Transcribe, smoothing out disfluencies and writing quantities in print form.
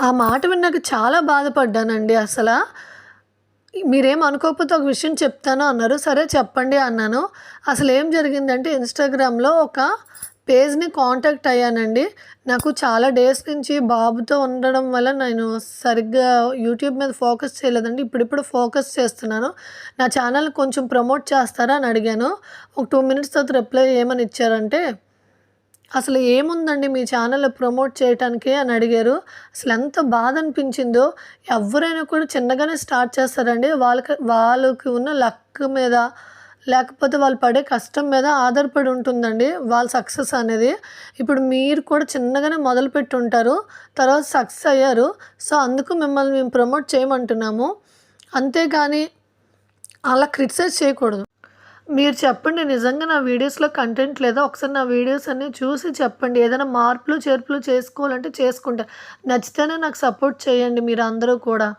ఆ మాట విన్నాక చాలా బాధపడ్డానండి అసల. మీరేం అనుకోకపోతే ఒక విషయం చెప్తాను అన్నారు. సరే చెప్పండి అన్నాను. అసలేం జరిగిందంటే ఇన్‌స్టాగ్రామ్‌లో ఒక పేజ్‌ని కాంటాక్ట్ అయ్యానండి. నాకు చాలా డేస్ నుంచి బాబుతో ఉండడం వల్ల నేను సరిగ్గా యూట్యూబ్ మీద ఫోకస్ చేయలేదండి. ఇప్పుడిప్పుడు ఫోకస్ చేస్తున్నాను. నా ఛానెల్‌ని కొంచెం ప్రమోట్ చేస్తారా అని అడిగాను. ఒక 2 మినిట్స్ తర్వాత రిప్లై ఏమని ఇచ్చారంటే, అసలు ఏముందండి మీ ఛానెల్ ప్రమోట్ చేయటానికి అని అడిగారు. అసలెంత బాధనిపించిందో. ఎవ్వరైనా కూడా చిన్నగానే స్టార్ట్ చేస్తారండి. వాళ్ళకి ఉన్న లక్ మీద, లేకపోతే వాళ్ళు పడే కష్టం మీద ఆధారపడి ఉంటుందండి వాళ్ళ సక్సెస్ అనేది. ఇప్పుడు మీరు కూడా చిన్నగానే మొదలుపెట్టుంటారు. తర్వాత సక్సెస్ అయ్యారు. సో, అందుకు మిమ్మల్ని మేము ప్రమోట్ చేయమంటున్నాము. అంతేగాని అలా క్రిటిసైజ్ చేయకూడదు. మీరు చెప్పండి నిజంగా నా వీడియోస్‌లో కంటెంట్ లేదా? ఒకసారి నా వీడియోస్ అన్నీ చూసి చెప్పండి. ఏదైనా మార్పులు, చేర్పులు చేసుకోవాలంటే చేసుకుంటా. నచ్చితేనే నాకు సపోర్ట్ చేయండి మీరందరూ కూడా.